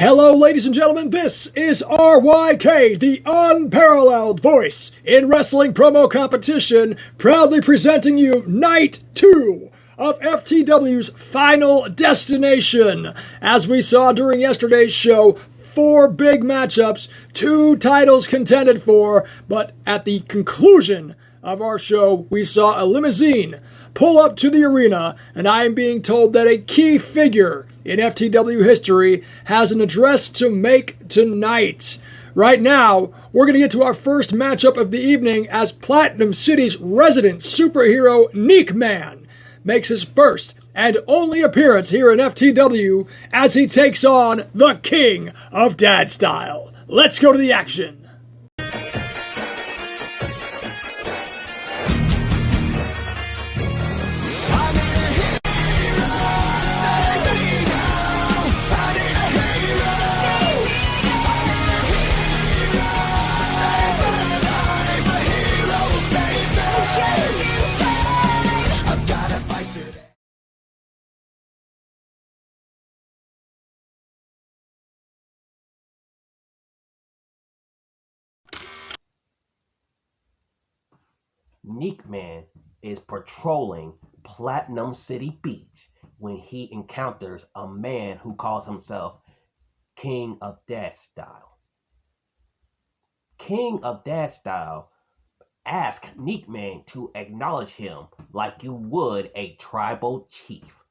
Hello, ladies and gentlemen, this is RYK, the unparalleled voice in wrestling promo competition, proudly presenting you Night 2 of FTW's Final Destination. As we saw during yesterday's show, 4 big matchups, 2 titles contended for, but at the conclusion of our show, we saw a limousine pull up to the arena, and I am being told that a key figure in FTW history has an address to make tonight. Right now, we're going to get to our first matchup of the evening as Platinum City's resident superhero Neek Man makes his first and only appearance here in FTW as he takes on the King of Dad Style. Let's go to the action. Neek Man is patrolling Platinum City Beach when he encounters a man who calls himself King of Dad Style. King of Dad Style asks Neek Man to acknowledge him like you would a tribal chief.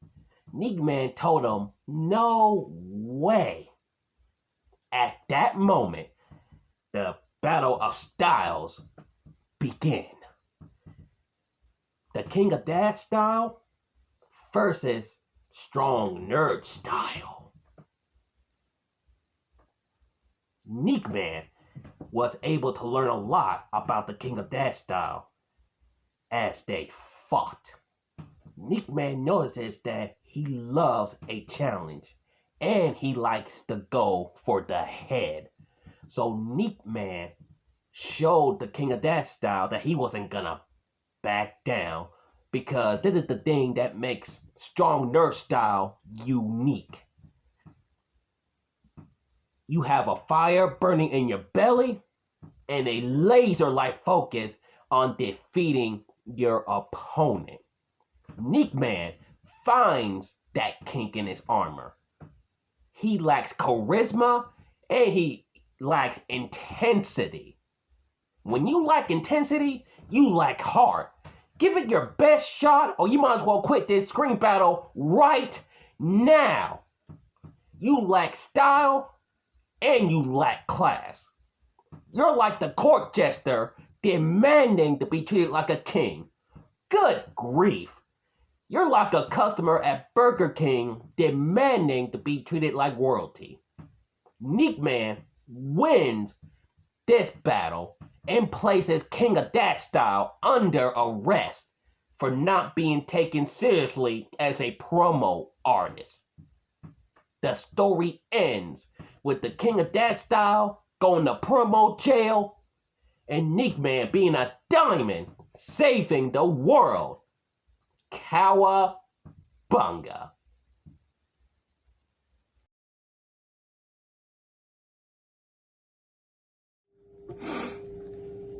Neek Man told him, "No way." At that moment, the Battle of Styles began. The King of Dad Style versus Strong Nerd Style. Neek Man was able to learn a lot about the King of Dad Style as they fought. Neek Man notices that he loves a challenge and he likes to go for the head. So Neek Man showed the King of Dad Style that he wasn't gonna back down, because this is the thing that makes Strong Nerd Style unique. You have a fire burning in your belly and a laser-like focus on defeating your opponent. Neek Man finds that kink in his armor. He lacks charisma and he lacks intensity. When you lack intensity, you lack heart. Give it your best shot or you might as well quit this screen battle right now. You lack style and you lack class. You're like the court jester demanding to be treated like a king. Good grief. You're like a customer at Burger King demanding to be treated like royalty. Neek Man wins this battle and places King of Dad Style under arrest for not being taken seriously as a promo artist. The story ends with the King of Dad Style going to promo jail and Neek Man being a diamond saving the world. Cowabunga.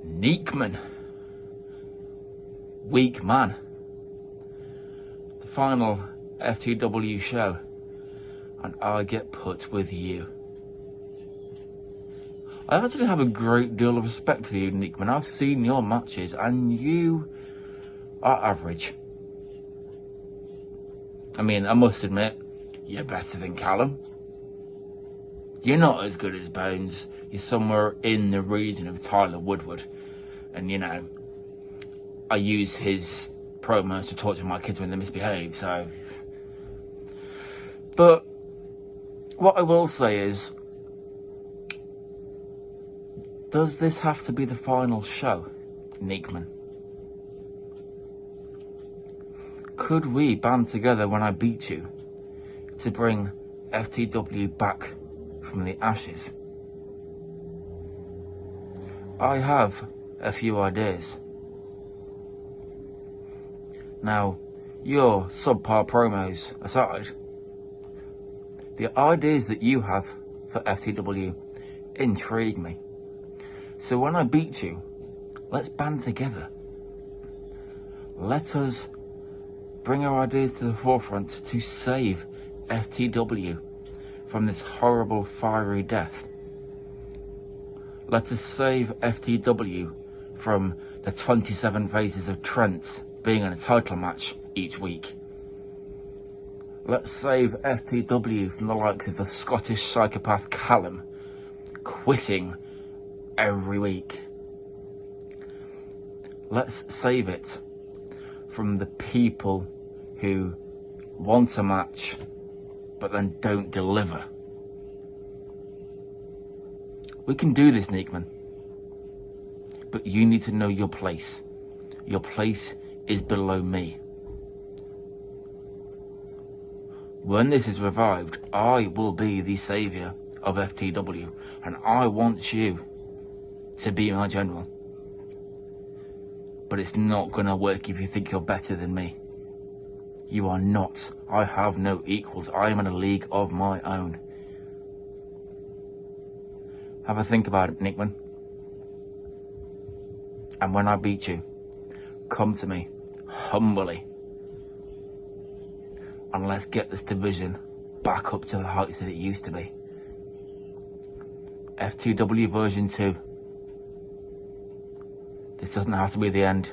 Neek Man. Weak man. The final FTW show, and I get put with you. I actually have a great deal of respect for you, Neek Man. I've seen your matches, and you are average. I mean, I must admit, you're better than Callum. You're not as good as Bones. You're somewhere in the region of Tyler Woodward. And, you know, I use his promos to torture my kids when they misbehave, so... But what I will say is, does this have to be the final show, Neek Man? Could we band together when I beat you to bring FTW back from the ashes? I have a few ideas. Now, your subpar promos aside, the ideas that you have for FTW intrigue me. So when I beat you, let's band together. Let us bring our ideas to the forefront to save FTW from this horrible fiery death. Let us save FTW from the 27 faces of Trent being in a title match each week. Let's save FTW from the likes of the Scottish psychopath Callum quitting every week. Let's save it from the people who want a match but then don't deliver. We can do this, Nickman. But you need to know your place. Your place is below me. When this is revived, I will be the saviour of FTW, and I want you to be my general. But it's not gonna work if you think you're better than me. You are not. I have no equals. I am in a league of my own. Have a think about it, Nickman. And when I beat you, come to me humbly. And let's get this division back up to the heights that it used to be. FTW version 2. This doesn't have to be the end.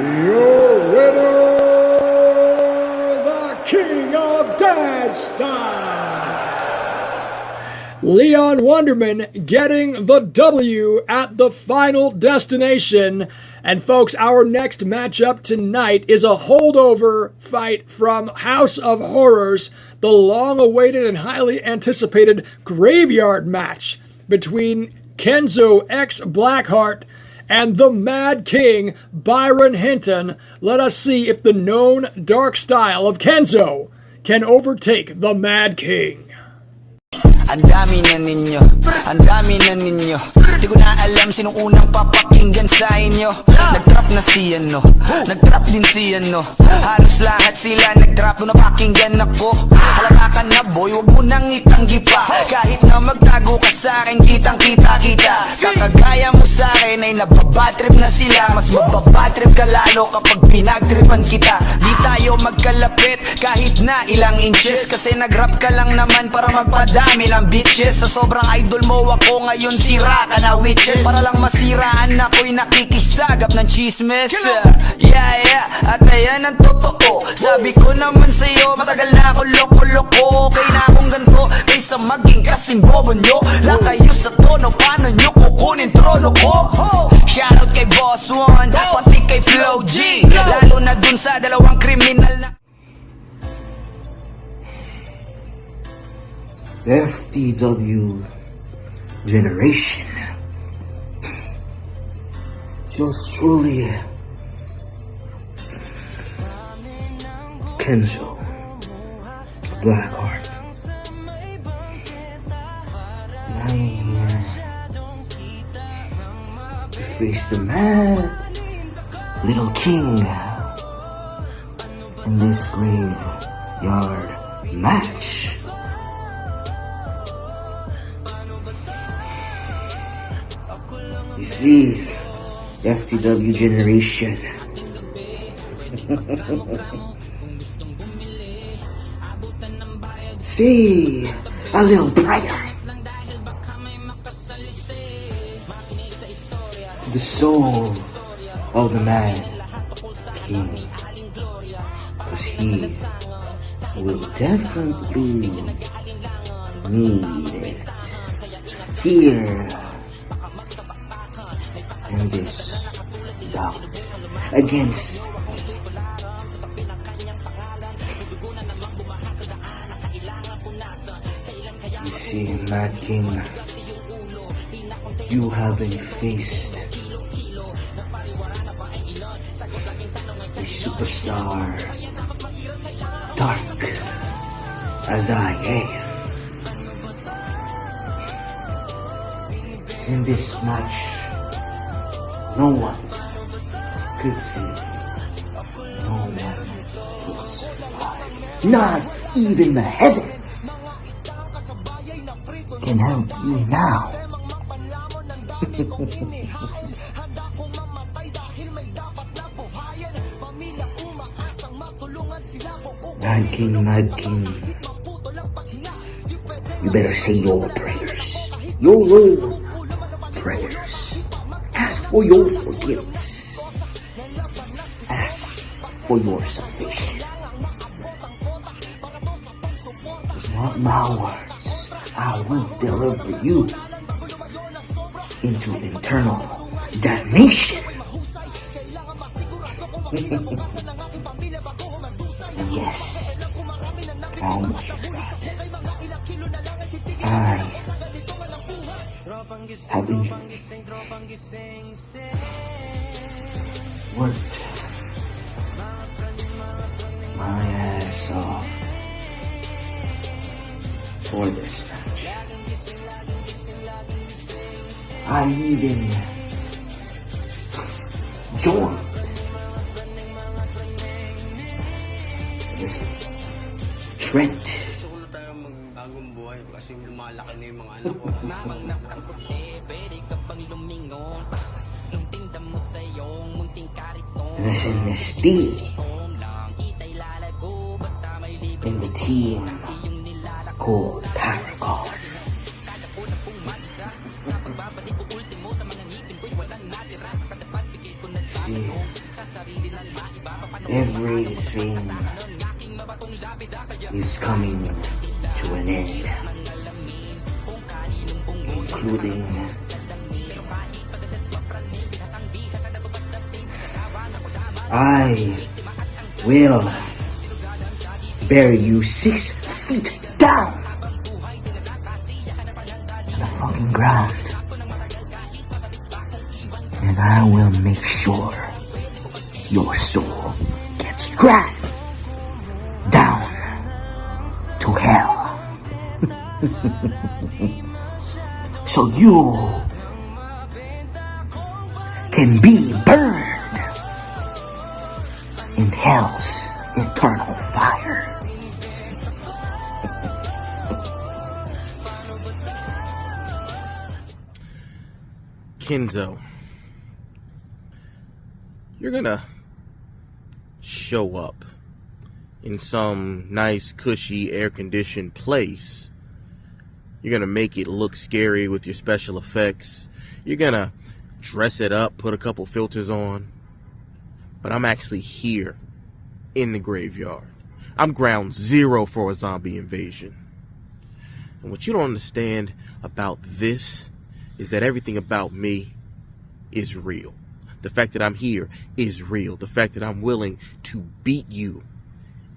Your winner, the King of Dad Style, Leon Wonderman getting the W at the Final Destination. And folks, our next matchup tonight is a holdover fight from House of Horrors, the long-awaited and highly anticipated graveyard match between Kenzo X Blackheart and the Mad King, Byron Hinton. Let us see if the known dark style of Kenzo can overtake the Mad King. Ang dami na ninyo, ang dami na ninyo. Di ko na alam sinong unang papakinggan sa inyo. Nag-trap na si ano, nag-trap din si ano. Halos lahat sila nag-trap nung napakinggan ako. Halata ka na boy, wag mo nang itanggi pa. Kahit na magtago ka sa akin, kitang kita. Kakagaya mo sa akin ay nababatrip na sila. Mas mababatrip ka lalo kapag pinagtripan kita. Di tayo magkalapit kahit na ilang inches. Kasi nag-rap ka lang naman para magpadami lang bitches. Sa sobrang idol mo ako ngayon sira ka na witches. Para lang masiraan ako'y nakikisagap ng chismis. Yeah, at ayan ang totoo. Sabi ko naman sa'yo, matagal na ako loko-loko. Okay na akong ganito kaysa maging kasing bobo nyo. Lang kayo sa tono, paano nyo kukunin trono ko? Shoutout kay Boss One, pati kay Flow G, lalo na dun sa dalawang kriminal na FTW generation. Just truly Kenzo Blackheart. And I am here to face the mad little king in this graveyard match. You see, FTW generation. See, a little brighter. The soul of the Mad King. Because he will definitely need it. Here. In this bout against you see, Mad King, you have been faced a superstar, dark as I am. In this match, no one could see. No one could survive. Not even the heavens can help you now. Mad King, you better say your prayers. Your prayers. Ask for your forgiveness. Ask for your salvation. It's not my words. I will deliver you into eternal damnation. And yes, I almost forgot. I have been worked my ass off for this match. I even joined with Trent. Bagong buhay kasi lumalaki na yung mga anak ko. Namang nakaputi, pwede ka pang lumingon. Nung tinda mo sa iyong munting kariton. SNSD in the team called Paragon. See, everything is coming to an end, including I will bury you 6 feet down in the fucking ground, and I will make sure your soul gets dragged down to hell. So you can be burned in hell's eternal fire. Kenzo, you're gonna show up in some nice, cushy, air-conditioned place. You're gonna make it look scary with your special effects. You're gonna dress it up, put a couple filters on. But I'm actually here in the graveyard. I'm ground zero for a zombie invasion. And what you don't understand about this is that everything about me is real. The fact that I'm here is real. The fact that I'm willing to beat you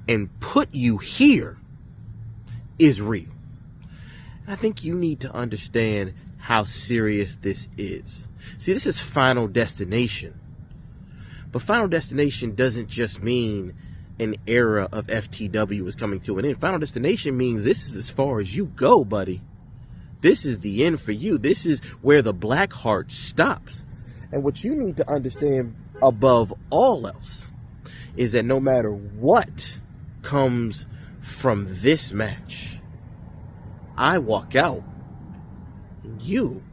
and put you here is real. I think you need to understand how serious this is. See, this is Final Destination. But Final Destination doesn't just mean an era of FTW is coming to an end. Final Destination means this is as far as you go, buddy. This is the end for you. This is where the black heart stops. And what you need to understand above all else is that no matter what comes from this match, I walk out and you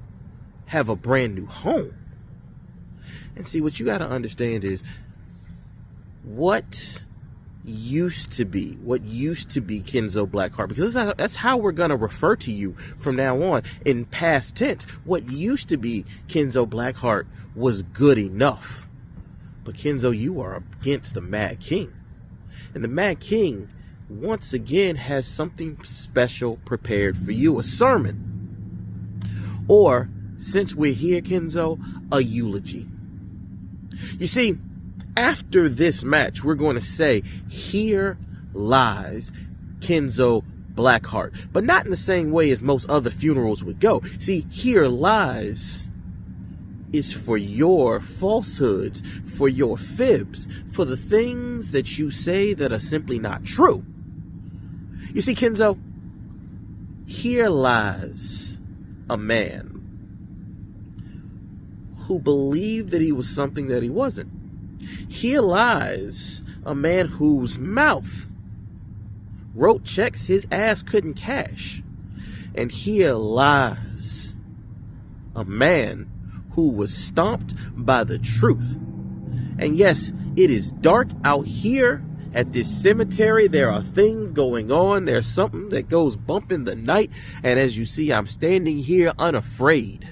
have a brand new home. And see, what you got to understand is what used to be Kenzo Blackheart, because that's how we're going to refer to you from now on in past tense. What used to be Kenzo Blackheart was good enough. But Kenzo, you are against the Mad King. And the Mad King, once again, has something special prepared for you, a sermon. Or, since we're here, Kenzo, a eulogy. You see, after this match, we're going to say, here lies Kenzo Blackheart. But not in the same way as most other funerals would go. See, here lies is for your falsehoods, for your fibs, for the things that you say that are simply not true. You see, Kenzo, here lies a man who believed that he was something that he wasn't. Here lies a man whose mouth wrote checks his ass couldn't cash. And here lies a man who was stomped by the truth. And yes, it is dark out here at this cemetery. There are things going on. There's something that goes bump in the night. And as you see, I'm standing here unafraid.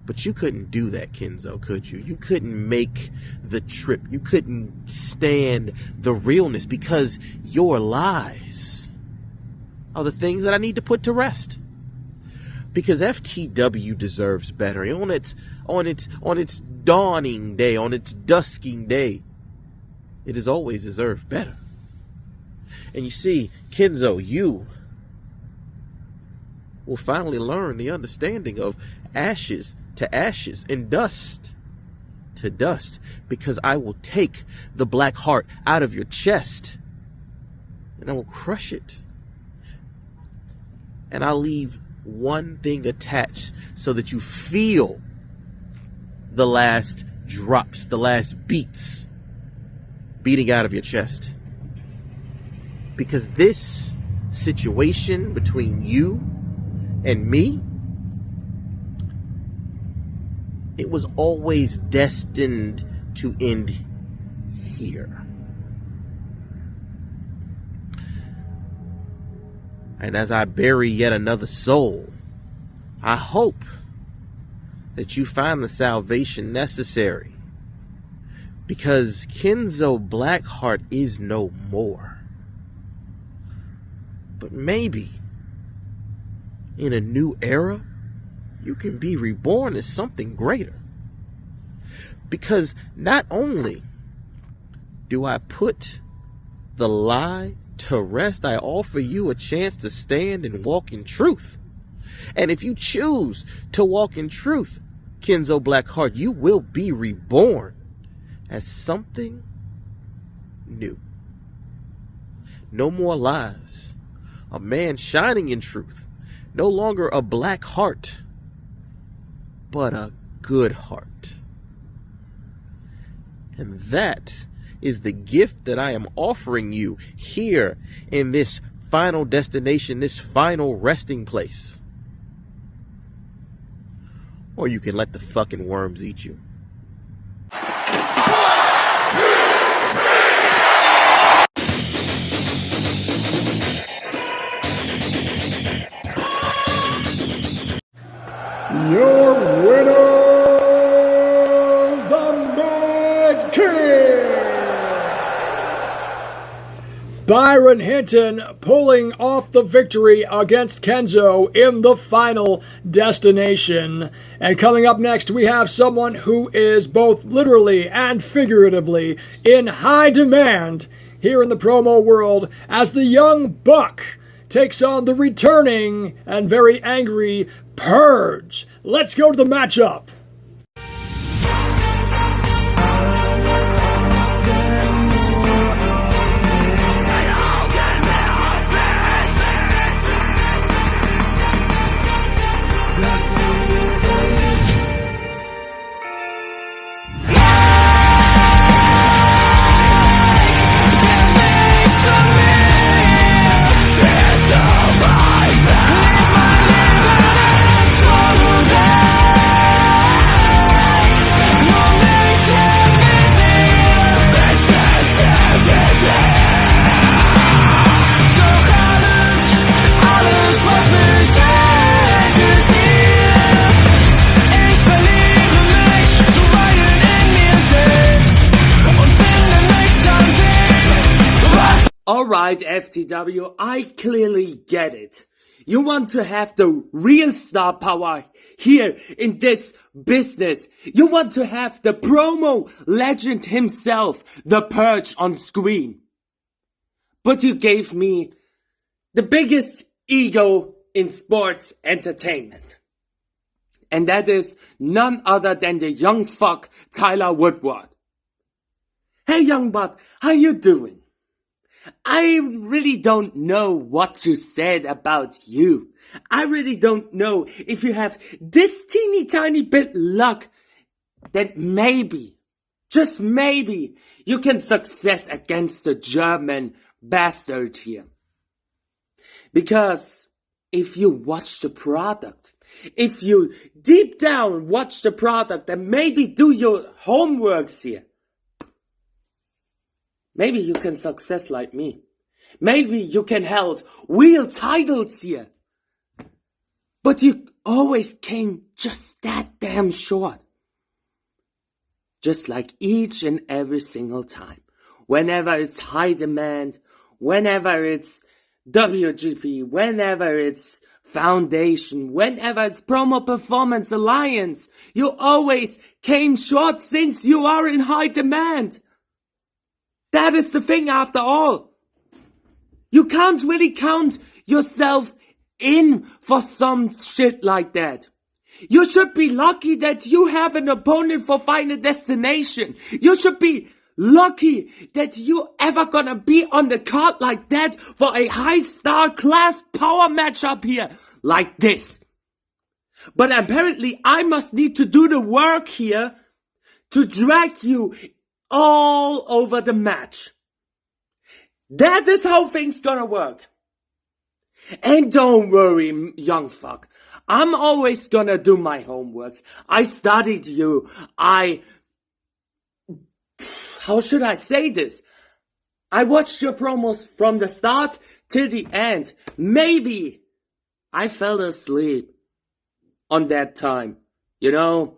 But you couldn't do that, Kenzo, could you? You couldn't make the trip. You couldn't stand the realness, because your lies are the things that I need to put to rest. Because FTW deserves better. On its dawning day, on its dusking day, it has always deserved better. And you see, Kenzo, you will finally learn the understanding of ashes to ashes and dust to dust, because I will take the black heart out of your chest and I will crush it, and I'll leave one thing attached so that you feel the last drops, the last beats beating out of your chest. Because this situation between you and me, it was always destined to end here. And as I bury yet another soul, I hope that you find the salvation necessary. Because Kenzo Blackheart is no more. But maybe in a new era, you can be reborn as something greater. Because not only do I put the lie to rest, I offer you a chance to stand and walk in truth. And if you choose to walk in truth, Kenzo Blackheart, you will be reborn as something new. No more lies. A man shining in truth. No longer a black heart, but a good heart. And that is the gift that I am offering you here in this final destination, this final resting place. Or you can let the fucking worms eat you. Your winner, the Mad King! Byron Hinton pulling off the victory against Kenzo in the final destination. And coming up next, we have someone who is both literally and figuratively in high demand here in the promo world as the Young Buck takes on the returning and very angry Purge. Let's go to the matchup. Alright, FTW, I clearly get it. You want to have the real star power here in this business. You want to have the promo legend himself, the Purge, on screen. But you gave me the biggest ego in sports entertainment. And that is none other than the young fuck Tyler Woodward. Hey young buck, how you doing? I really don't know what to say about you. I really don't know if you have this teeny tiny bit luck that maybe, just maybe, you can success against the German bastard here. Because if you watch the product, if you deep down watch the product and maybe do your homeworks here, maybe you can success like me. Maybe you can hold real titles here. But you always came just that damn short. Just like each and every single time. Whenever it's high demand, whenever it's WGP, whenever it's Foundation, whenever it's Promo Performance Alliance, you always came short since you are in high demand. That is the thing after all. You can't really count yourself in for some shit like that. You should be lucky that you have an opponent for Final Destination. You should be lucky that you ever gonna be on the card like that for a high star class power matchup here like this. But apparently I must need to do the work here to drag you all over the match. That is how things gonna work. And don't worry, young fuck. I'm always gonna do my homeworks. I studied you. How should I say this? I watched your promos from the start till the end. Maybe I fell asleep on that time. You know,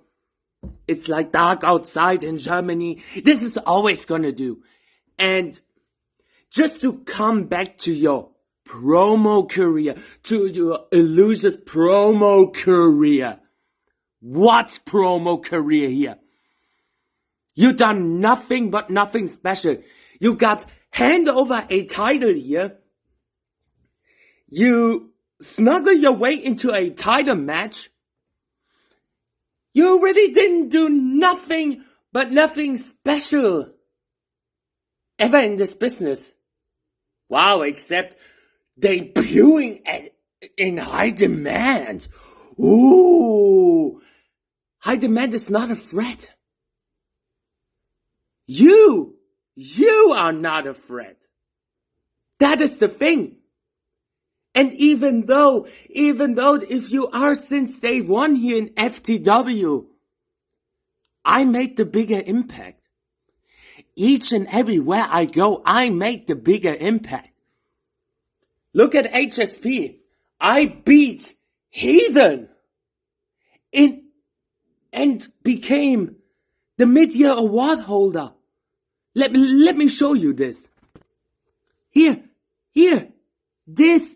it's like dark outside in Germany. This is always gonna do. And just to come back to your promo career, to your Illusions promo career. What promo career here? You done nothing but nothing special. You got hand over a title here. You snuggle your way into a title match. You really didn't do nothing but nothing special ever in this business. Wow, except debuting in high demand. Ooh, high demand is not a threat. You are not a threat. That is the thing. And even though if you are since day one here in FTW, I made the bigger impact. Each and everywhere I go, I make the bigger impact. Look at HSP. I beat Heathen and became the mid-year award holder. Let me show you this. Here. This,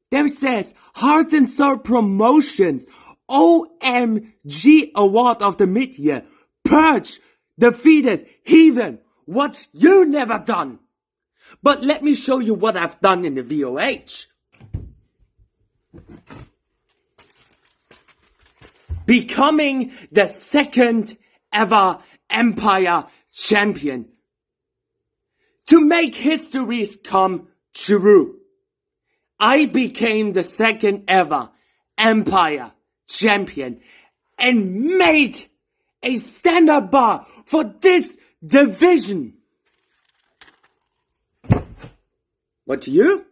there says Heart and Soul Promotions OMG Award of the Mid-Year. Purge defeated Heathen. What you never done. But let me show you what I've done in the VOH. Becoming the second ever Empire champion. To make histories come true. I became the second ever Empire champion and made a standard bar for this division. What you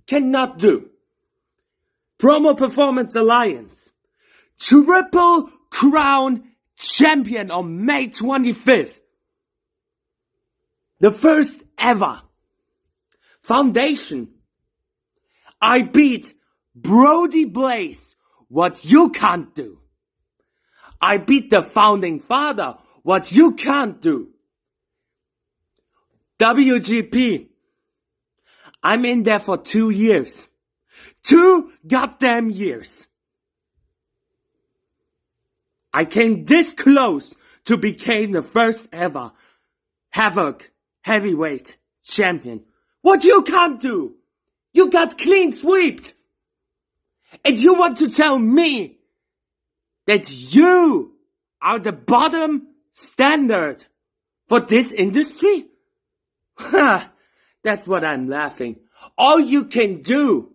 cannot do. Promo Performance Alliance. Triple Crown champion on May 25th. The first ever. Foundation. I beat Brody Blaze. What you can't do. I beat the founding father. What you can't do. WGP. I'm in there for 2 years. 2 goddamn years. I came this close to become the first ever Havoc heavyweight champion. What you can't do. You got clean swept. And you want to tell me that you are the bottom standard for this industry? That's what I'm laughing. All you can do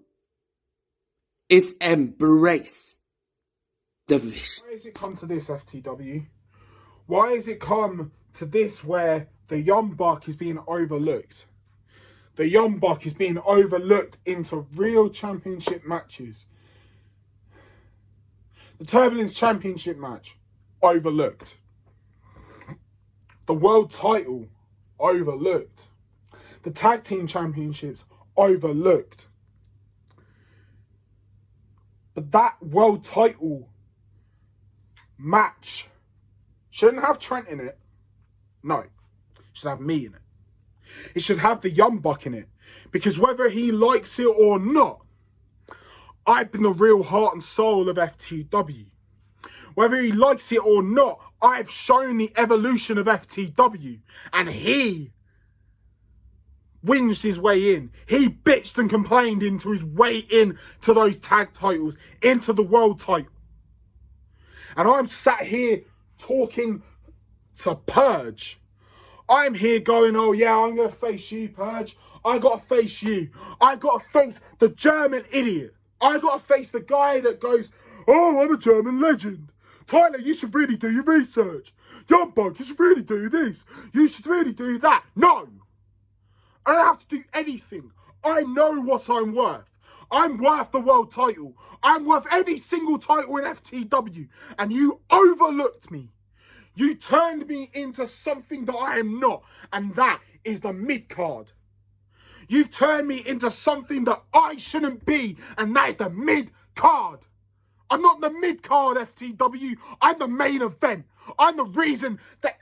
is embrace the vision. Why has it come to this, FTW? Why has it come to this where the Young Buck is being overlooked? The Young Buck is being overlooked into real championship matches. The Turbulence Championship match, overlooked. The World title, overlooked. The Tag Team Championships, overlooked. But that World title match shouldn't have Trent in it. No, it should have me in it. It should have the Young Buck in it. Because whether he likes it or not, I've been the real heart and soul of FTW. Whether he likes it or not, I've shown the evolution of FTW. And he whinged his way in. He bitched and complained into his way in to those tag titles, into the world title. And I'm sat here talking to Purge. I'm here going, oh yeah, I'm going to face you, Purge. I got to face you. I got to face the German idiot. I got to face the guy that goes, oh, I'm a German legend. Tyler, you should really do your research. Young Buck, you should really do this. You should really do that. No. I don't have to do anything. I know what I'm worth. I'm worth the world title. I'm worth any single title in FTW. And you overlooked me. You turned me into something that I am not. And that is the mid-card. You've turned me into something that I shouldn't be. And that is the mid-card. I'm not the mid-card, FTW. I'm the main event. I'm the reason that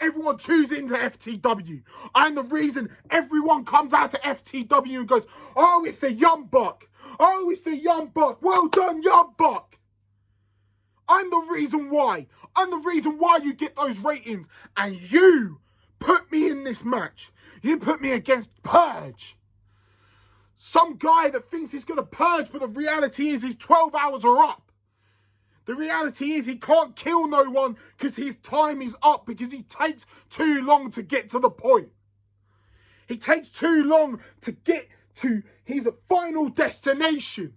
everyone tunes into FTW. I'm the reason everyone comes out to FTW and goes, oh, it's the Young Buck. Oh, it's the Young Buck. Well done, Young Buck. I'm the reason why. I'm the reason why you get those ratings. And you put me in this match. You put me against Purge. Some guy that thinks he's going to purge, but the reality is his 12 hours are up. The reality is he can't kill no one because his time is up, because he takes too long to get to the point. He takes too long to get to his final destination.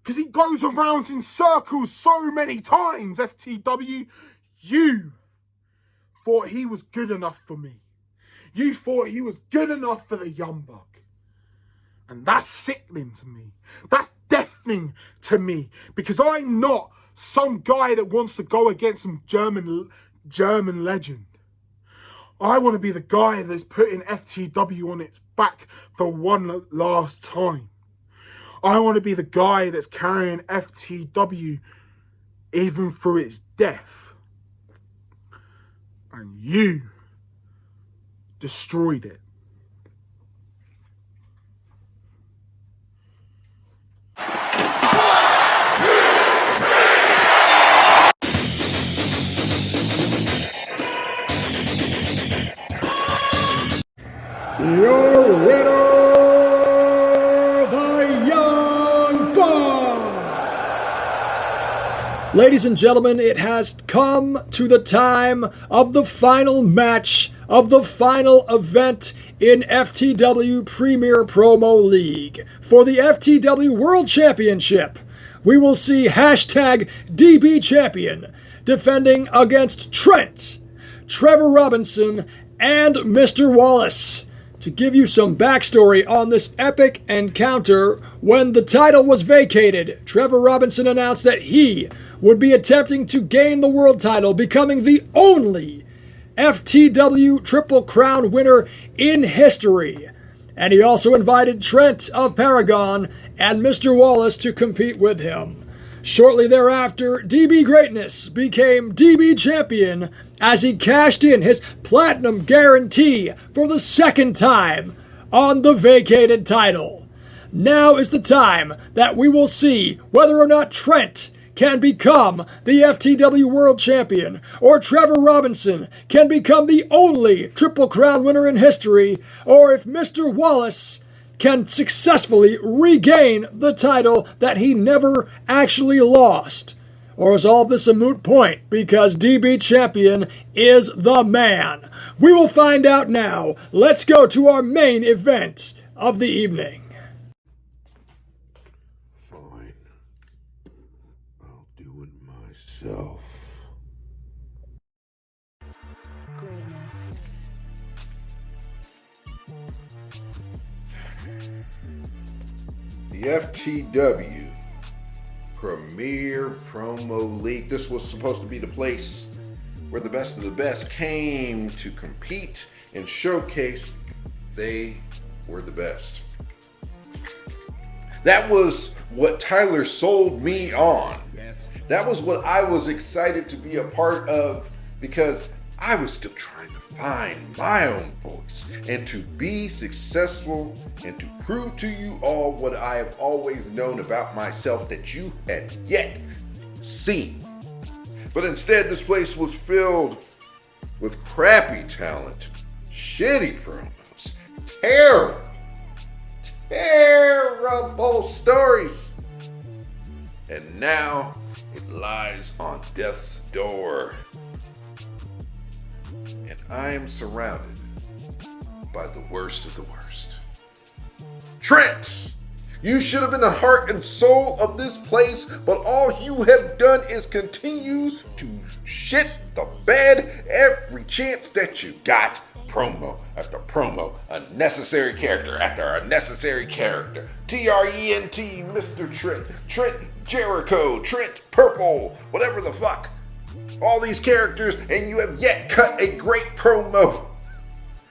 Because he goes around in circles so many times, FTW. You thought he was good enough for me. You thought he was good enough for the Young Buck. And that's sickening to me. That's deafening to me. Because I'm not some guy that wants to go against some German legend. I want to be the guy that's putting FTW on its back for one last time. I want to be the guy that's carrying FTW even through its death. And you destroyed it. Your winner, the Young Buck! Ladies and gentlemen, it has come to the time of the final match of the final event in FTW Premier Promo League. For the FTW World Championship, we will see hashtag DB Champion defending against Trent, Trevor Robinson, and Mr. Wallace. To give you some backstory on this epic encounter, when the title was vacated, Trevor Robinson announced that he would be attempting to gain the world title, becoming the only FTW Triple Crown winner in history. And he also invited Trent of Paragon and Mr. Wallace to compete with him. Shortly thereafter, DB Greatness became DB Champion as he cashed in his platinum guarantee for the second time on the vacated title. Now is the time that we will see whether or not Trent can become the FTW World Champion, or Trevor Robinson can become the only Triple Crown winner in history, or if Mr. Wallace can successfully regain the title that he never actually lost. Or is all this a moot point because DB Champion is the man? We will find out now. Let's go to our main event of the evening. Fine. I'll do it myself. Greatness. The FTW Premier Promo League. This was supposed to be the place where the best of the best came to compete and showcase they were the best. That was what Tyler sold me on. That was what I was excited to be a part of because I was still trying to find my own voice and to be successful and to prove to you all what I have always known about myself that you had yet seen. But instead, this place was filled with crappy talent, shitty promos, terrible stories. And now it lies on death's door. And I am surrounded by the worst of the worst. Trent, you should have been the heart and soul of this place, but all you have done is continue to shit the bed every chance that you got. Promo after promo, unnecessary character after unnecessary character. Trent, Mr. Trent, Trent Jericho, Trent Purple, whatever the fuck. All these characters, and you have yet cut a great promo.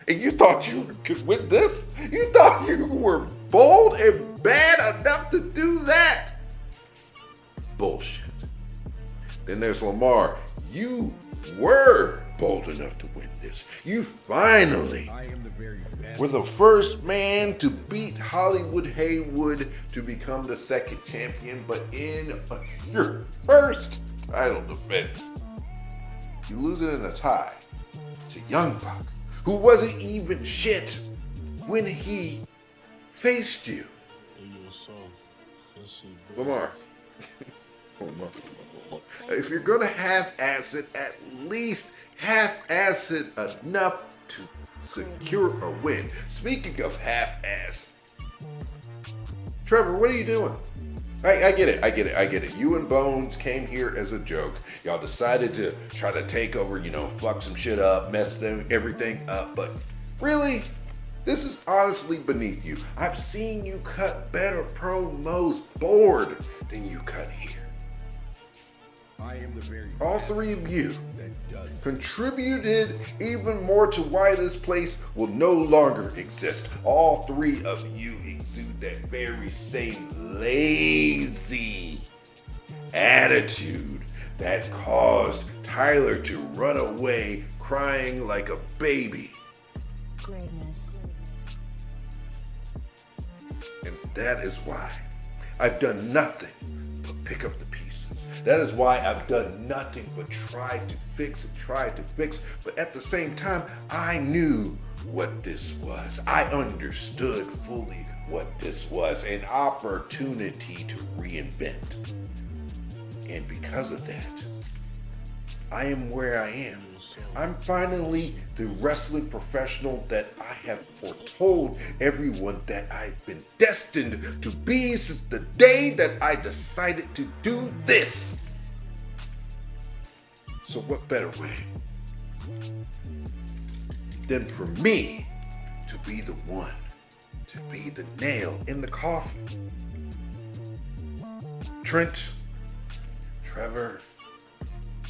And you thought you could win this? You thought you were bold and bad enough to do that? Bullshit. Then there's Lamar. You were bold enough to win this. You finally were the first man to beat Hollywood Haywood to become the second champion, but in your first title defense, you lose it in a tie to Young Buck, who wasn't even shit when he faced you. Lamar, if you're gonna half-ass it, at least half-ass it enough to secure a win. Speaking of half-ass, Trevor, what are you doing? I get it. You and Bones came here as a joke. Y'all decided to try to take over, fuck some shit up, mess everything up. But really, this is honestly beneath you. I've seen you cut better promos board than you cut here. All three of you contributed even more to why this place will no longer exist. All three of you exude that very same lazy attitude that caused Tyler to run away crying like a baby. Greatness. And that is why I've done nothing but pick up the pieces. That is why I've done nothing but try to fix. But at the same time, I knew what this was. I understood fully what this was, an opportunity to reinvent. And because of that, I am where I am. I'm finally the wrestling professional that I have foretold everyone that I've been destined to be since the day that I decided to do this. So what better way than for me to be the one, to be the nail in the coffin? Trent, Trevor,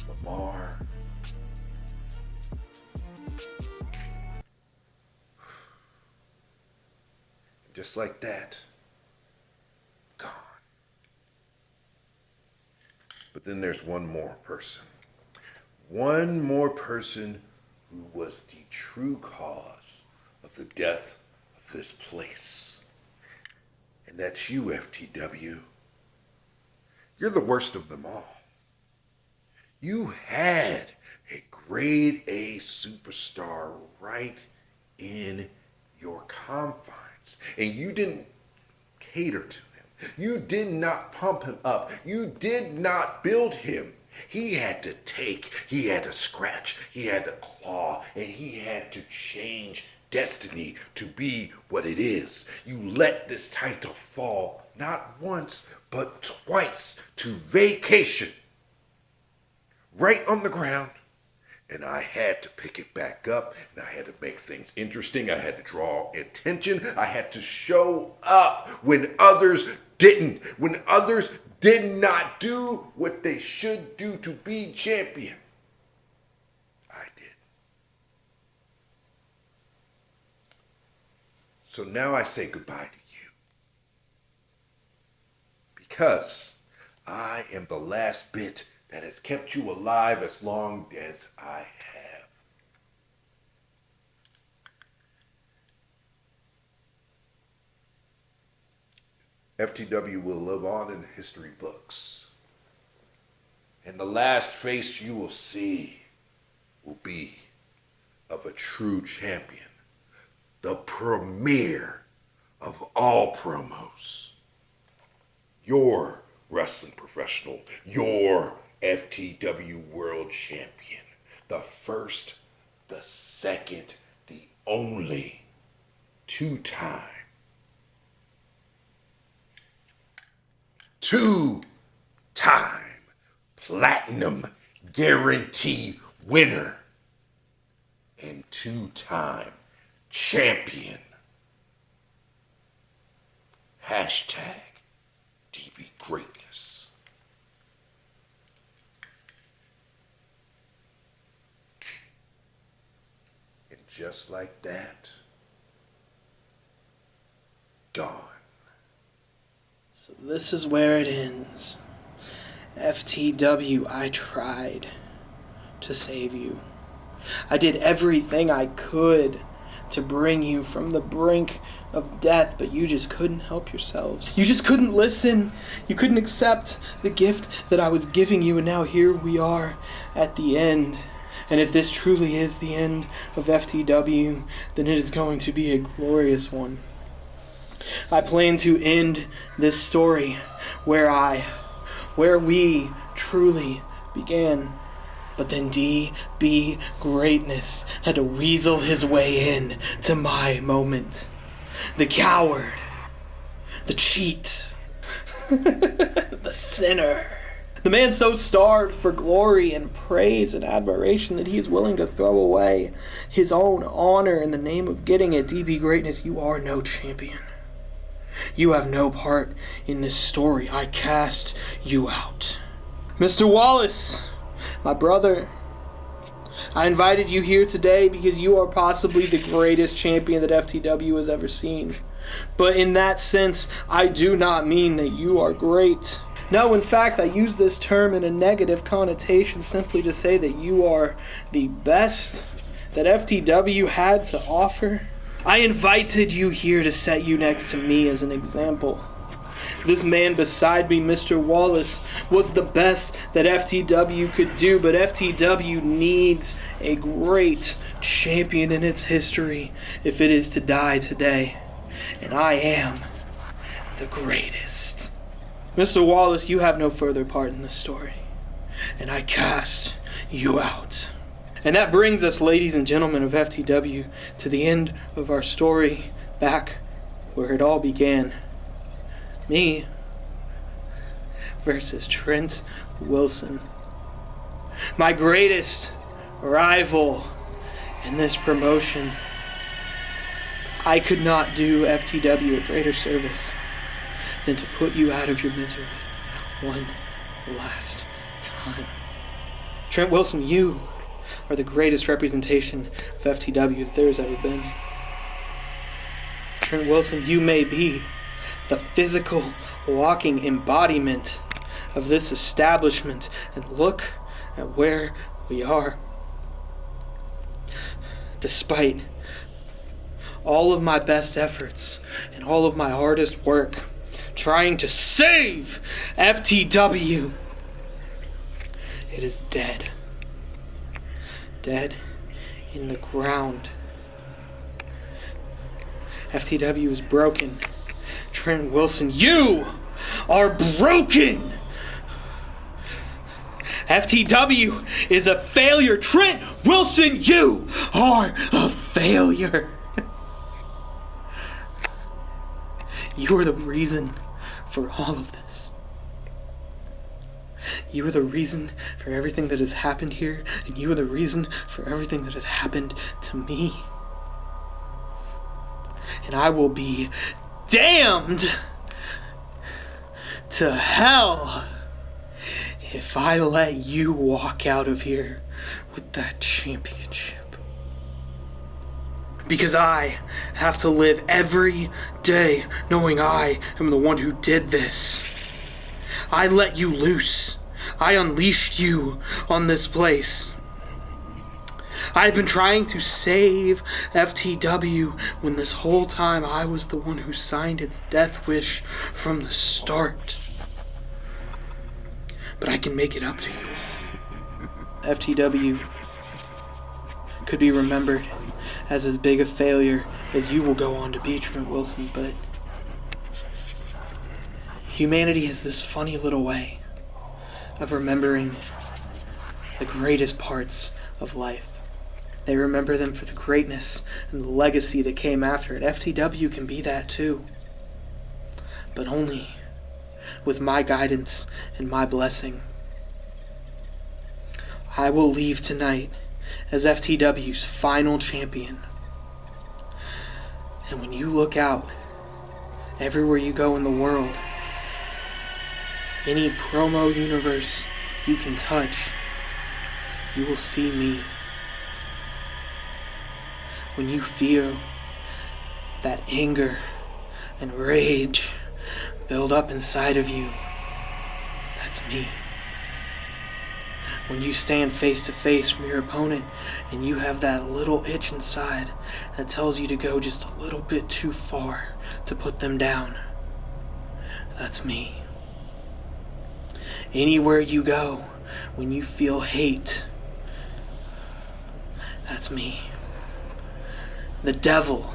Lamar, just like that, gone. But then there's one more person. One more person who was the true cause of the death of this place. And that's you, FTW. You're the worst of them all. You had a grade A superstar right in your confines, and you didn't cater to him. You did not pump him up. You did not build him. He had to take, he had to scratch, he had to claw, and he had to change destiny to be what it is. You let this title fall not once, but twice to vacation. Right on the ground. And I had to pick it back up, and I had to make things interesting. I had to draw attention. I had to show up when others didn't. When others did not do what they should do to be champion. I did. So now I say goodbye to you. Because I am the last bit that has kept you alive as long as I have. FTW will live on in the history books. And the last face you will see will be of a true champion. The premier of all promos. Your wrestling professional. Your FTW World Champion. The first, the second, the only two-time platinum guarantee winner and two-time champion. Hashtag DB Greatness. And just like that, gone. So this is where it ends. FTW, I tried to save you. I did everything I could to bring you from the brink of death, but you just couldn't help yourselves. You just couldn't listen. You couldn't accept the gift that I was giving you, and now here we are at the end. And if this truly is the end of FTW, then it is going to be a glorious one. I plan to end this story where we truly began. But then DB Greatness had to weasel his way in to my moment. The coward. The cheat. The sinner. The man so starved for glory and praise and admiration that he is willing to throw away his own honor in the name of getting it. DB Greatness, you are no champion. You have no part in this story. I cast you out. Mr. Wallace, my brother, I invited you here today because you are possibly the greatest champion that FTW has ever seen. But in that sense, I do not mean that you are great. No, in fact, I use this term in a negative connotation simply to say that you are the best that FTW had to offer. I invited you here to set you next to me as an example. This man beside me, Mr. Wallace, was the best that FTW could do, but FTW needs a great champion in its history if it is to die today. And I am the greatest. Mr. Wallace, you have no further part in this story, and I cast you out. And that brings us, ladies and gentlemen of FTW, to the end of our story, back where it all began. Me versus Trent Wilson. My greatest rival in this promotion. I could not do FTW a greater service than to put you out of your misery one last time. Trent Wilson, you are the greatest representation of FTW that there has ever been. Trent Wilson, you may be the physical walking embodiment of this establishment, and look at where we are. Despite all of my best efforts and all of my hardest work trying to save FTW, it is dead. Dead in the ground. FTW is broken. Trent Wilson, you are broken. FTW is a failure. Trent Wilson, you are a failure. You are the reason for all of this. You are the reason for everything that has happened here, and you are the reason for everything that has happened to me. And I will be damned to hell if I let you walk out of here with that championship. Because I have to live every day knowing I am the one who did this. I let you loose. I unleashed you on this place. I've been trying to save FTW when this whole time I was the one who signed its death wish from the start. But I can make it up to you all. FTW could be remembered as as big a failure as you will go on to be, Trent Wilson, but humanity has this funny little way of remembering the greatest parts of life. They remember them for the greatness and the legacy that came after it. FTW can be that too, but only with my guidance and my blessing. I will leave tonight as FTW's final champion. And when you look out, everywhere you go in the world, any promo universe you can touch, you will see me. When you feel that anger and rage build up inside of you, that's me. When you stand face to face from your opponent and you have that little itch inside that tells you to go just a little bit too far to put them down, that's me. Anywhere you go, when you feel hate, that's me. The devil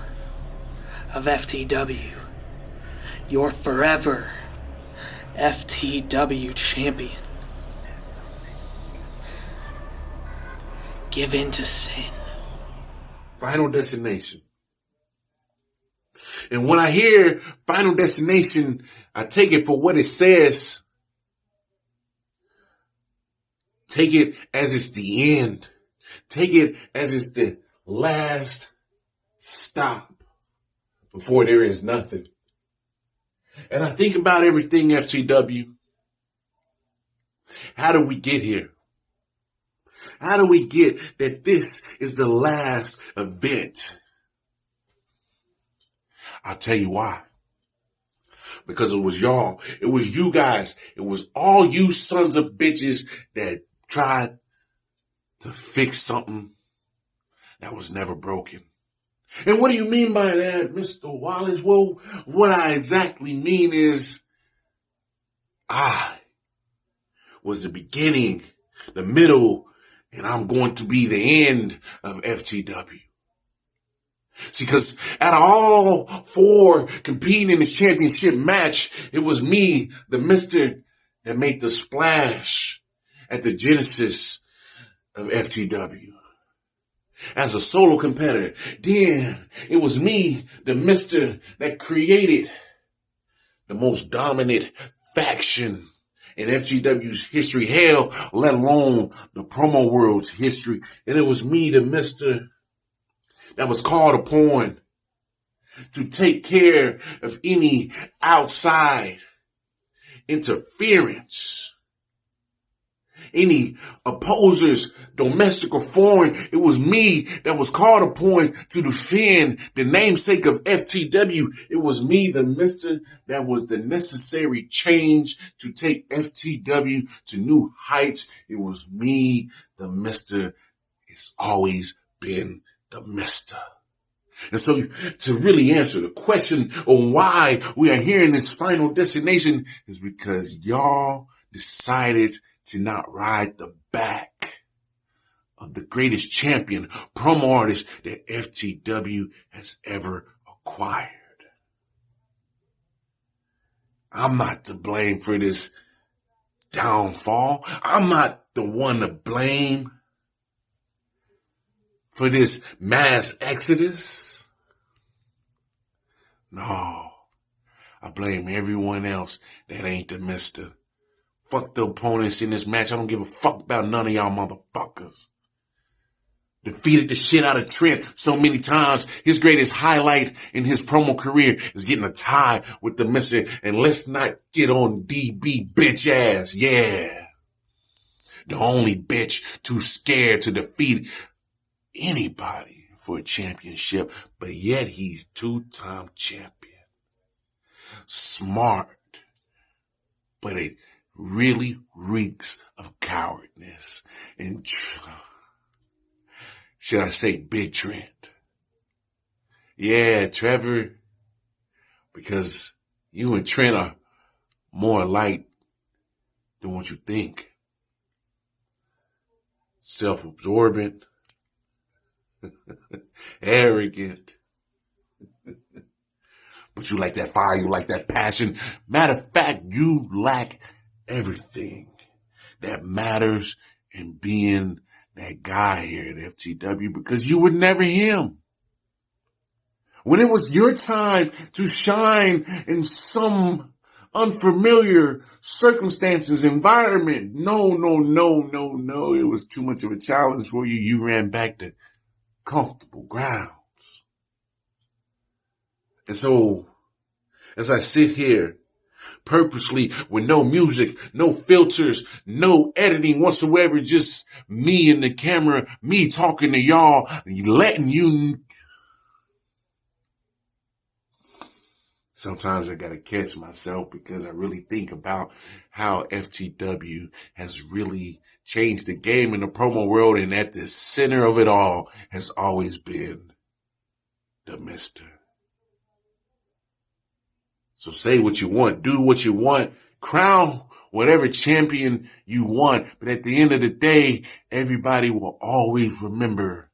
of FTW, your forever FTW champion. Give in to sin. Final Destination. And when I hear Final Destination, I take it for what it says. Take it as it's the end. Take it as it's the last stop before there is nothing. And I think about everything FTW. How do we get here? How do we get that this is the last event? I'll tell you why. Because it was y'all. It was you guys. It was all you sons of bitches that tried to fix something that was never broken. And what do you mean by that, Mr. Wallace? Well, what I exactly mean is I was the beginning, the middle, and I'm going to be the end of FTW. See, because out of all four competing in this championship match, it was me, the mister, that made the splash at the genesis of FTW. As a solo competitor, then it was me, the mister, that created the most dominant faction in FTW's history, hell, let alone the promo world's history. And it was me, the mister, that was called upon to take care of any outside interference, any opposers, domestic or foreign. It was me that was called upon to defend the namesake of FTW. It was me, the mister, that was the necessary change to take FTW to new heights. It was me, the mister. It's always been the mister. And so to really answer the question on why we are here in this Final Destination is because y'all decided to not ride the back of the greatest champion, promo artist that FTW has ever acquired. I'm not to blame for this downfall. I'm not the one to blame for this mass exodus. No, I blame everyone else that ain't the mister. Fuck the opponents in this match. I don't give a fuck about none of y'all motherfuckers. Defeated the shit out of Trent so many times. His greatest highlight in his promo career is getting a tie with the mister. And let's not get on DB bitch ass. Yeah. The only bitch too scared to defeat anybody for a championship, but yet he's two-time champion. Smart, but it really reeks of cowardness. And should I say Big Trent? Yeah, Trevor, because you and Trent are more alike than what you think. Self-absorbent, arrogant. But you like that fire, you like that passion. Matter of fact, you lack everything that matters in being that guy here at FTW, because you were never him. When it was your time to shine in some unfamiliar circumstances, environment, no. It was too much of a challenge for you. You ran back to comfortable grounds. And so, as I sit here, purposely with no music, no filters, no editing whatsoever, just me and the camera, me talking to y'all, letting you. Sometimes I gotta catch myself because I really think about how FTW has really changed the game in the promo world, and at the center of it all has always been the mister. So say what you want, do what you want, crown whatever champion you want, but at the end of the day, everybody will always remember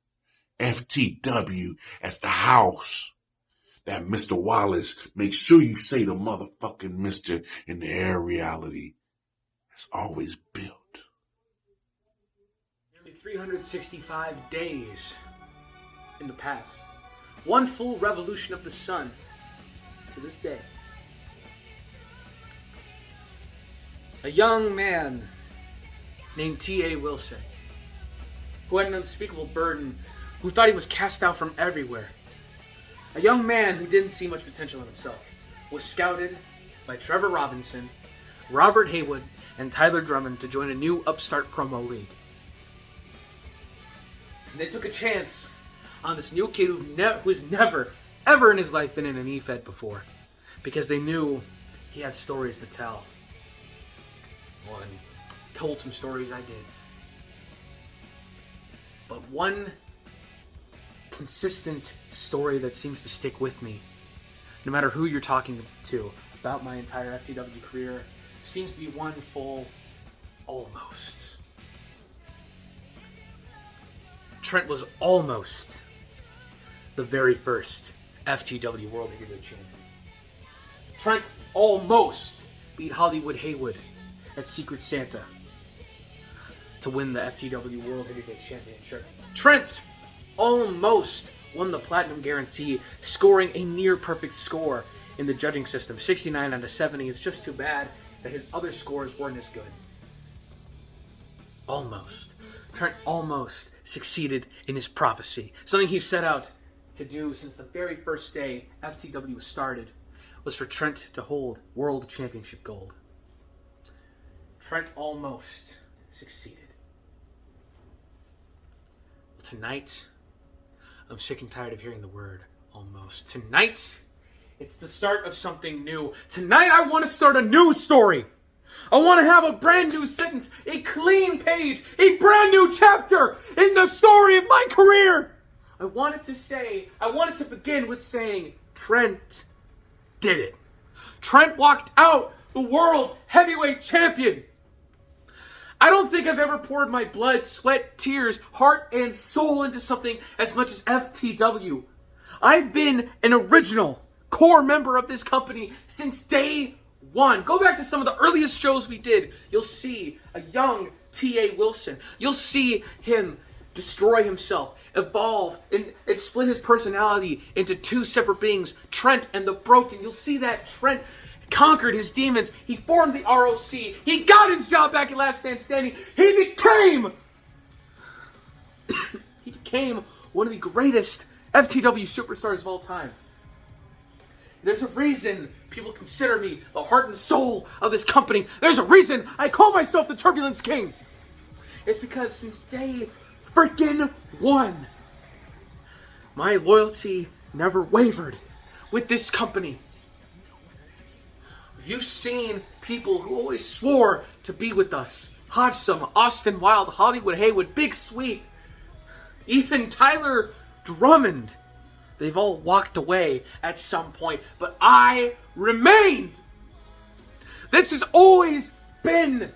FTW as the house that Mr. Wallace, make sure you say the motherfucking mister in the air reality has always built. Nearly 365 days in the past. One full revolution of the sun to this day. A young man named T.A. Wilson, who had an unspeakable burden, who thought he was cast out from everywhere. A young man who didn't see much potential in himself was scouted by Trevor Robinson, Robert Haywood, and Tyler Drummond to join a new upstart promo league. And they took a chance on this new kid who's never, ever in his life been in an E-Fed before, because they knew he had stories to tell. Well, and told some stories I did. But one consistent story that seems to stick with me, no matter who you're talking to about my entire FTW career, seems to be one full almost. Trent was almost the very first FTW World Heavyweight Champion. Trent almost beat Hollywood Haywood at Secret Santa to win the FTW World Heavyweight Championship. Trent almost won the Platinum Guarantee, scoring a near-perfect score in the judging system. 69 out of 70. It's just too bad that his other scores weren't as good. Almost. Trent almost succeeded in his prophecy. Something he set out to do since the very first day FTW started was for Trent to hold World Championship gold. Trent almost succeeded. Tonight, I'm sick and tired of hearing the word almost. Tonight, it's the start of something new. Tonight, I want to start a new story. I want to have a brand new sentence, a clean page, a brand new chapter in the story of my career. I wanted to begin with saying, Trent did it. Trent walked out the World Heavyweight Champion. I don't think I've ever poured my blood, sweat, tears, heart, and soul into something as much as FTW. I've been an original core member of this company since day 1. Go back to some of the earliest shows we did. You'll see a young T.A. Wilson. You'll see him destroy himself, evolve, and split his personality into two separate beings, Trent and the Broken. You'll see that Trent conquered his demons. He formed the ROC. He got his job back at Last Man Standing. He became one of the greatest FTW superstars of all time. There's a reason people consider me the heart and soul of this company. There's a reason I call myself the Turbulence King. It's because since day freaking one, my loyalty never wavered with this company. You've seen people who always swore to be with us. Hodgson, Austin Wilde, Hollywood Haywood, Big Sweet, even Tyler Drummond. They've all walked away at some point, but I remained. This has always been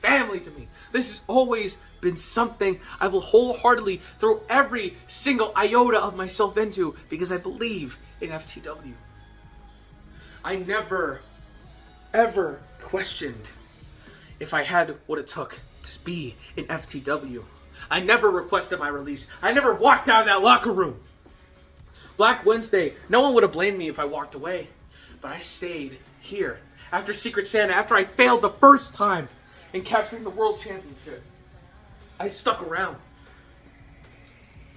family to me. This has always been something I will wholeheartedly throw every single iota of myself into because I believe in FTW. I never, ever questioned if I had what it took to be in FTW. I never requested my release. I never walked out of that locker room. Black Wednesday, no one would have blamed me if I walked away. But I stayed here. After Secret Santa, after I failed the first time in capturing the World Championship, I stuck around.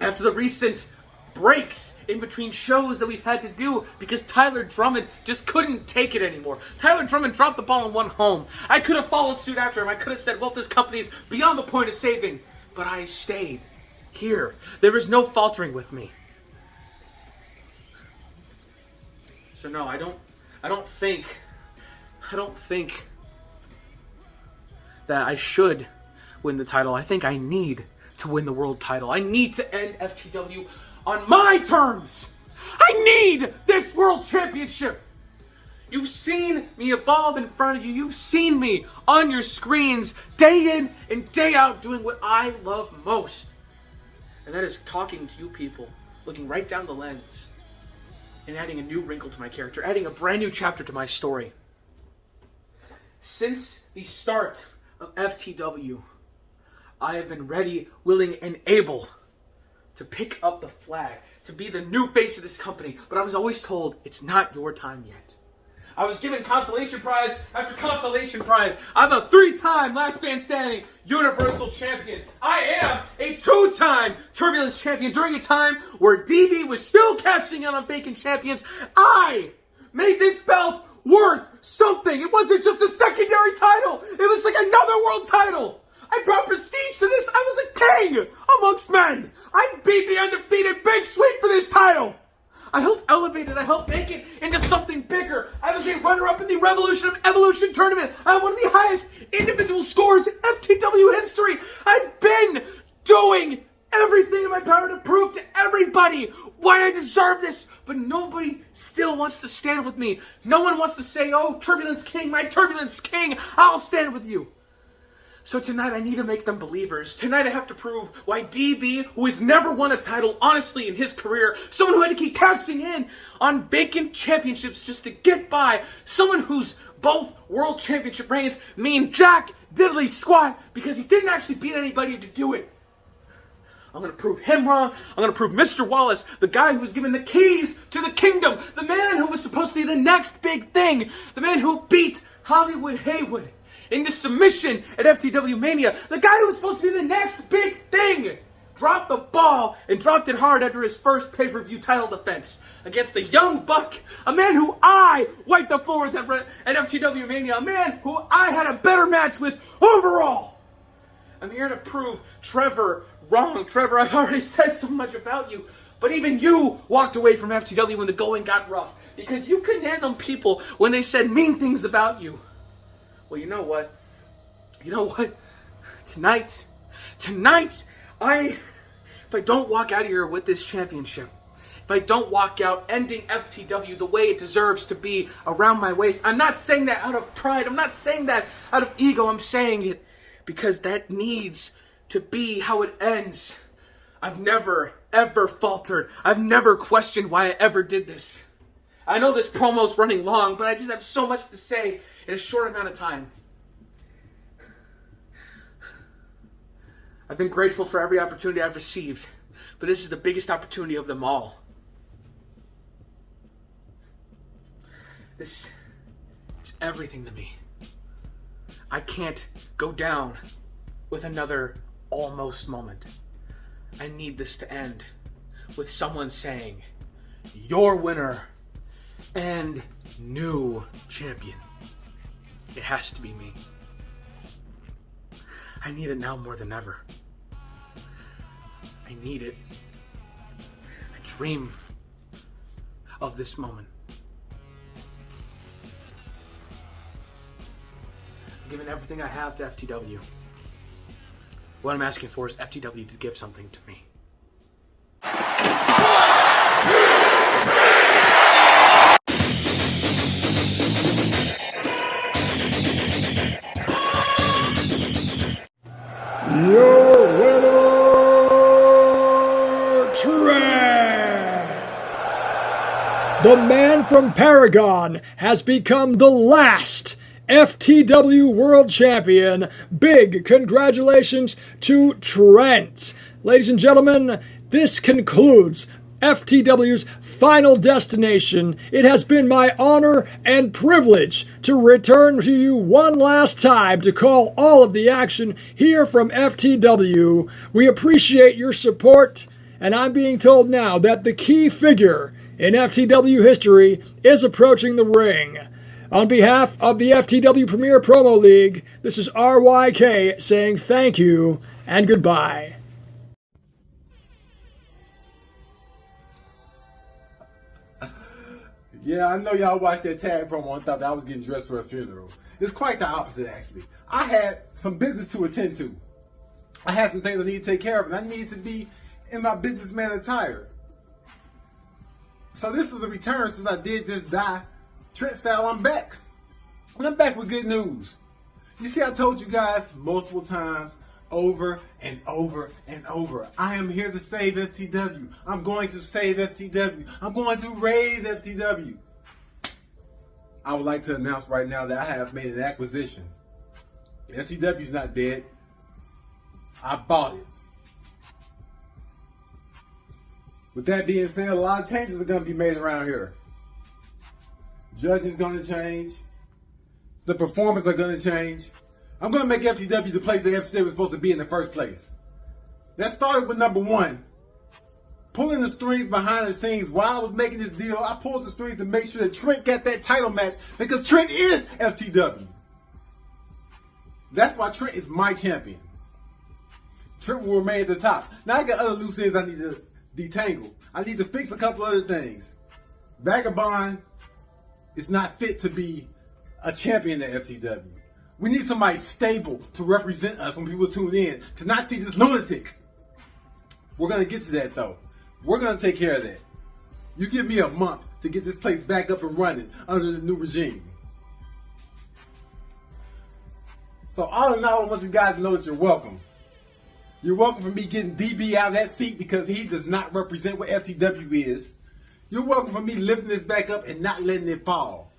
After the recent breaks in between shows that we've had to do because Tyler Drummond just couldn't take it anymore. Tyler Drummond dropped the ball and went home. I could have followed suit after him. I could have said, well, this company's beyond the point of saving. But I stayed here. There was no faltering with me. So no, I don't think that I should win the title. I think I need to win the world title. I need to end FTW on my terms. I need this world championship. You've seen me evolve in front of you. You've seen me on your screens day in and day out doing what I love most. And that is talking to you people, looking right down the lens, and adding a new wrinkle to my character, adding a brand new chapter to my story. Since the start of FTW, I have been ready, willing, and able to pick up the flag, to be the new face of this company. But I was always told, it's not your time yet. I was given consolation prize after consolation prize. I'm a 3-time Last Man Standing Universal Champion. I am a 2-time Turbulence Champion. During a time where DB was still cashing in on vacant champions, I made this belt worth something. It wasn't just a secondary title. It was like another world title. I brought prestige to this. I was a king amongst men. I beat the undefeated Big Sweet for this title. I helped elevate it. I helped make it into something bigger. I was a runner-up in the Revolution of Evolution tournament. I had one of the highest individual scores in FTW history. I've been doing everything in my power to prove to everybody why I deserve this. But nobody still wants to stand with me. No one wants to say, oh, Turbulence King, my Turbulence King, I'll stand with you. So tonight I need to make them believers. Tonight I have to prove why DB, who has never won a title honestly in his career, someone who had to keep cashing in on vacant championships just to get by, someone whose both world championship reigns mean jack diddly squat because he didn't actually beat anybody to do it. I'm going to prove him wrong. I'm going to prove Mr. Wallace, the guy who was given the keys to the kingdom, the man who was supposed to be the next big thing, the man who beat Hollywood Haywood into submission at FTW Mania, the guy who was supposed to be the next big thing, dropped the ball and dropped it hard after his first pay-per-view title defense against a young buck, a man who I wiped the floor with at FTW Mania, a man who I had a better match with overall. I'm here to prove Trevor wrong. Trevor, I've already said so much about you, but even you walked away from FTW when the going got rough because you couldn't handle people when they said mean things about you. Well, you know what? Tonight, if I don't walk out of here with this championship, if I don't walk out ending FTW the way it deserves to be around my waist, I'm not saying that out of pride. I'm not saying that out of ego. I'm saying it because that needs to be how it ends. I've never, ever faltered. I've never questioned why I ever did this. I know this promo's running long, but I just have so much to say in a short amount of time. I've been grateful for every opportunity I've received, but this is the biggest opportunity of them all. This is everything to me. I can't go down with another almost moment. I need this to end with someone saying, "Your winner and new champion." It has to be me. I need it now more than ever. I need it. I dream of this moment. I've given everything I have to FTW. What I'm asking for is FTW to give something to me. Your winner, Trent! The man from Paragon has become the last FTW World Champion. Big congratulations to Trent. Ladies and gentlemen, this concludes FTW's final destination. It has been my honor and privilege to return to you one last time to call all of the action here from FTW. We appreciate your support, and I'm being told now that the key figure in FTW history is approaching the ring. On behalf of the FTW Premier Promo League, this is RYK saying thank you and goodbye. Yeah, I know y'all watched that tag promo and thought that I was getting dressed for a funeral. It's quite the opposite, actually. I had some business to attend to. I had some things I need to take care of, and I need to be in my businessman attire. So this was a return since I did just die. Trent style, I'm back. And I'm back with good news. You see, I told you guys multiple times, over and over and over, I am here to save FTW. I'm going to save FTW. I'm going to raise FTW. I would like to announce right now that I have made an acquisition. FTW's not dead. I bought it. With that being said, a lot of changes are going to be made around here. Judging's going to change. The performers are going to change. I'm going to make FTW the place that FTW was supposed to be in the first place. That started with number one. Pulling the strings behind the scenes while I was making this deal, I pulled the strings to make sure that Trent got that title match because Trent is FTW. That's why Trent is my champion. Trent will remain at the top. Now I got other loose ends I need to detangle. I need to fix a couple other things. Vagabond is not fit to be a champion at FTW. We need somebody stable to represent us when people tune in, to not see this lunatic. We're going to get to that though. We're going to take care of that. You give me a month to get this place back up and running under the new regime. So all in all, I want you guys to know that you're welcome. You're welcome for me getting DB out of that seat because he does not represent what FTW is. You're welcome for me lifting this back up and not letting it fall.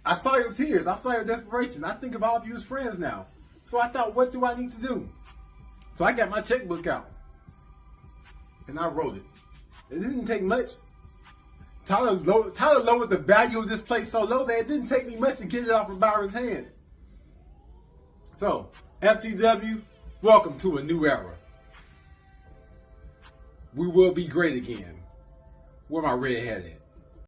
I saw your tears. I saw your desperation. I think of all of you as friends now. So I thought, what do I need to do? So I got my checkbook out. And I wrote it. It didn't take much. Tyler lowered the value of this place so low that it didn't take me much to get it off of Byron's hands. So, FTW, welcome to a new era. We will be great again. Where my red hat at?